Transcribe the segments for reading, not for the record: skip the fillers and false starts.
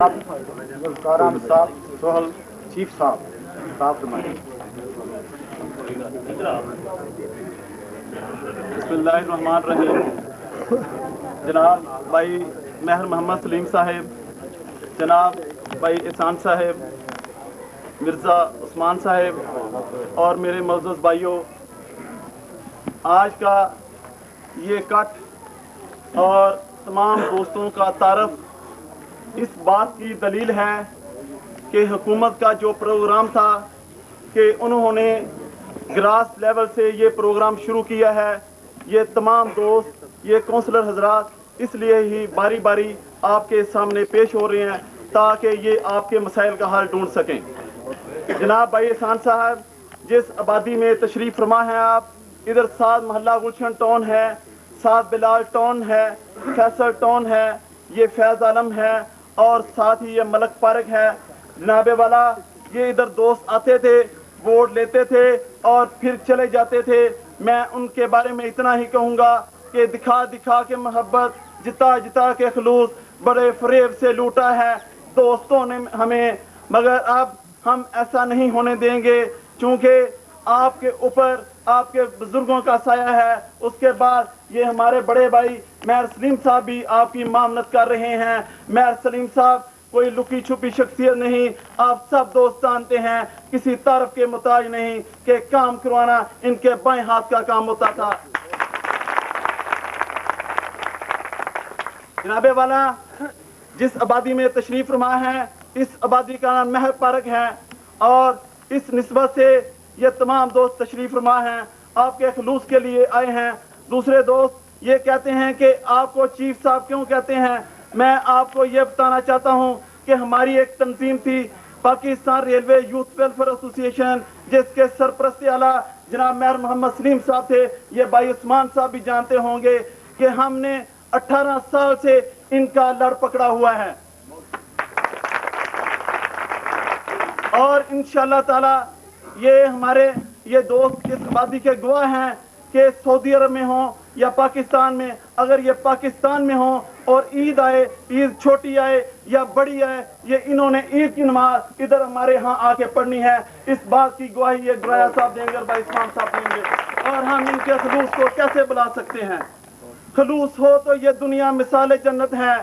کاران صاحب سہل چیف صاحب فرمائیں. بسم اللہ الرحمن الرحیم. جناب بھائی مہر محمد سلیم صاحب، جناب بھائی احسان صاحب، مرزا عثمان صاحب اور میرے معزز بھائیوں، آج کا یہ کٹ اور تمام دوستوں کا تعارف اس بات کی دلیل ہے کہ حکومت کا جو پروگرام تھا کہ انہوں نے گراس لیول سے یہ پروگرام شروع کیا ہے. یہ تمام دوست، یہ کونسلر حضرات اس لیے ہی باری باری آپ کے سامنے پیش ہو رہے ہیں تاکہ یہ آپ کے مسائل کا حل ڈھونڈ سکیں. جناب بھائی احسان صاحب، جس آبادی میں تشریف فرما ہیں آپ، ادھر سعد محلہ گلشن ٹاؤن ہے، سعد بلال ٹاؤن ہے، فیصل ٹاؤن ہے، یہ فیض عالم ہے اور ساتھ ہی یہ ملک پارک ہے. جناب والا، یہ ادھر دوست آتے تھے، ووٹ لیتے تھے اور پھر چلے جاتے تھے. میں ان کے بارے میں اتنا ہی کہوں گا کہ دکھا دکھا کے محبت، جتا جتا کے خلوص، بڑے فریب سے لوٹا ہے دوستوں نے ہمیں، مگر اب ہم ایسا نہیں ہونے دیں گے چونکہ آپ کے اوپر آپ کے بزرگوں کا سایہ ہے. اس کے بعد یہ ہمارے بڑے بھائی مہر سلیم صاحب بھی آپ کی معاملت کر رہے ہیں. مہر سلیم صاحب کوئی لکی چھپی شخصیت نہیں، آپ سب دوست جانتے ہیں، کسی تعارف کے محتاج نہیں کہ کام کروانا ان کے بائیں ہاتھ کا کام ہوتا تھا. جناب والا، جس آبادی میں تشریف فرما ہے اس آبادی کا نام مہر پارک ہے اور اس نسبت سے یہ تمام دوست تشریف فرما ہیں، آپ کے خلوص کے لیے آئے ہیں. دوسرے دوست یہ کہتے ہیں کہ آپ کو چیف صاحب کیوں کہتے ہیں. میں آپ کو یہ بتانا چاہتا ہوں کہ ہماری ایک تنظیم تھی، پاکستان ریلوے یوتھ ویلفیئر ایسوسی ایشن، جس کے سرپرست اعلیٰ جناب مہر محمد سلیم صاحب تھے. یہ بھائی عثمان صاحب بھی جانتے ہوں گے کہ ہم نے 18 سال سے ان کا لڑ پکڑا ہوا ہے اور انشاءاللہ تعالی یہ ہمارے یہ دوست اس آبادی کے گواہ ہیں کہ سعودی عرب میں ہوں یا پاکستان میں، اگر یہ پاکستان میں ہوں اور عید آئے، عید چھوٹی آئے یا بڑی آئے، یہ انہوں نے عید کی نماز ادھر ہمارے ہاں آ کے پڑھنی ہے. اس بات کی گواہی یہ گرایا صاحب دیں گے اور بھائی عثمان صاحب دیں گے. اور ہم ان کے خلوص کو کیسے بلا سکتے ہیں؟ خلوص ہو تو یہ دنیا مثال جنت ہے،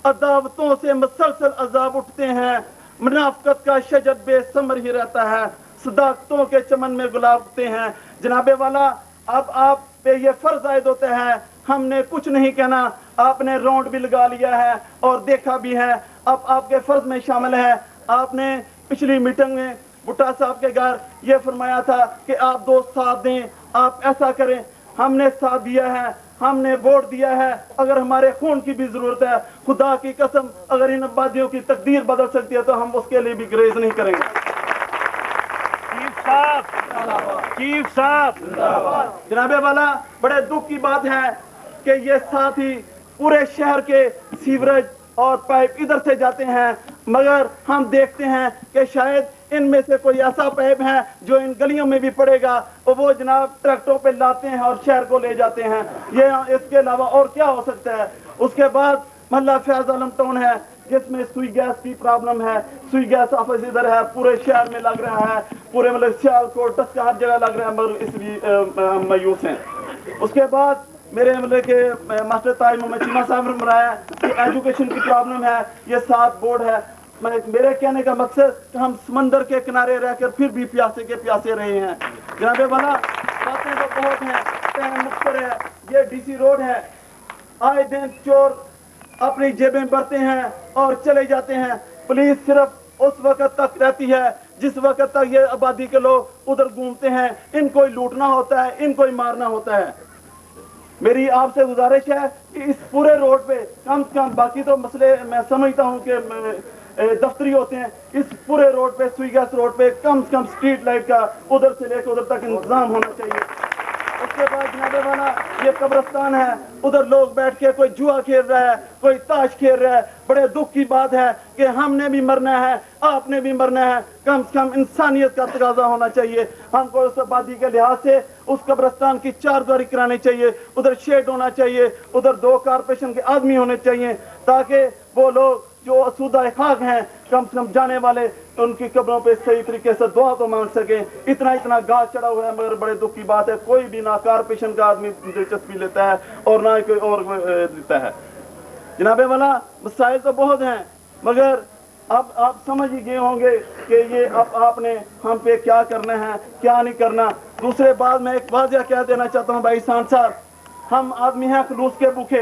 عداوتوں سے مسلسل عذاب اٹھتے ہیں، منافقت کا شجر بے ثمر ہی رہتا ہے، صداقتوں کے چمن میں گلاب اگتے ہیں. جناب والا، اب آپ پہ یہ فرض عائد ہوتا ہے، ہم نے کچھ نہیں کہنا، آپ نے راؤنڈ بھی لگا لیا ہے اور دیکھا بھی ہے. اب آپ کے فرض میں شامل ہے، آپ نے پچھلی میٹنگ میں بھٹا صاحب کے گھر یہ فرمایا تھا کہ آپ دوست ساتھ دیں، آپ ایسا کریں. ہم نے ساتھ دیا ہے، ہم نے ووٹ دیا ہے. اگر ہمارے خون کی بھی ضرورت ہے، خدا کی قسم اگر ان آبادیوں کی تقدیر بدل سکتی ہے تو ہم اس کے لیے بھی گریز نہیں کریں گے. چیف صاحب جناب والا، بڑے دکھ کی بات ہے کہ یہ ساتھی پورے شہر کے سیوریج اور پائپ ادھر سے جاتے ہیں، مگر ہم دیکھتے ہیں کہ شاید ان میں سے کوئی ایسا پائپ ہے جو ان گلیوں میں بھی پڑے گا اور وہ جناب ٹریکٹروں پہ لاتے ہیں اور شہر کو لے جاتے ہیں. یہ اس کے علاوہ اور کیا ہو سکتا ہے؟ اس کے بعد محلہ فیض عالم ٹاؤن ہے جس میں سوئی گیس کی پرابلم ہے. سوئی گیس آفس ادھر ہے، پورے شہر میں لگ رہا ہے، پورے مطلب سیال کوٹ ٹس کا ہر جگہ لگ رہا ہے، مگر اس لیے مایوس ہیں. اس کے بعد میرے مطلب کہ ماسٹر تاج محمد چیمہ صاحب نے بتایا کہ ایجوکیشن کی پرابلم ہے، یہ 7 بورڈ ہے. میرے کہنے کا مقصد کہ ہم سمندر کے کنارے رہ کر پھر بھی پیاسے کے پیاسے رہے ہیں. جناب والا، باتیں تو بہت ہیں، ٹائم مختصر ہے. یہ ڈی سی روڈ ہے، آئے دن چور اپنی جیبیں بھرتے ہیں اور چلے جاتے ہیں. پولیس صرف اس وقت تک رہتی ہے جس وقت تک یہ آبادی کے لوگ ادھر گھومتے ہیں. ان کو لوٹنا ہوتا ہے، ان کو مارنا ہوتا ہے. میری آپ سے گزارش ہے کہ اس پورے روڈ پہ کم سے کم، باقی تو مسئلے میں سمجھتا ہوں کہ دفتری ہوتے ہیں، اس پورے روڈ پہ سوئی گیس روڈ پہ کم سے کم اسٹریٹ لائٹ کا ادھر سے لے کے ادھر تک انتظام ہونا چاہیے. اس کے بعد جناب والا، یہ قبرستان ہے، ادھر لوگ بیٹھ کے کوئی جوا کھیل رہا ہے، کوئی تاش کھیل رہا ہے. بڑے دکھ کی بات ہے کہ ہم نے بھی مرنا ہے، آپ نے بھی مرنا ہے. کم سے کم انسانیت کا تقاضا ہونا چاہیے. ہم کو اس آبادی کے لحاظ سے اس قبرستان کی 4 دیواری کرانی چاہیے، ادھر شیڈ ہونا چاہیے، ادھر 2 کارپوریشن کے آدمی ہونے چاہیے تاکہ وہ لوگ جو اسودہ خاک ہیں کم سے کم جانے والے ان کی قبروں پہ صحیح طریقے سے دعا تو مانگ سکیں. اتنا گاہ چڑھا ہوا ہے مگر بڑے دکھ کی بات ہے کوئی بھی نہ کارپوریشن کا آدمی دلچسپی لیتا ہے اور نہ کوئی اور لیتا ہے. جناب والا مسائل تو بہت ہیں مگر اب آپ سمجھ ہی گئے ہوں گے کہ یہ اب آپ نے ہم پہ کیا کرنا ہے کیا نہیں کرنا. دوسرے بات میں ایک واضح کہہ دینا چاہتا ہوں بھائی احسان صاحب, ہم آدمی ہیں خلوص کے بھوکے.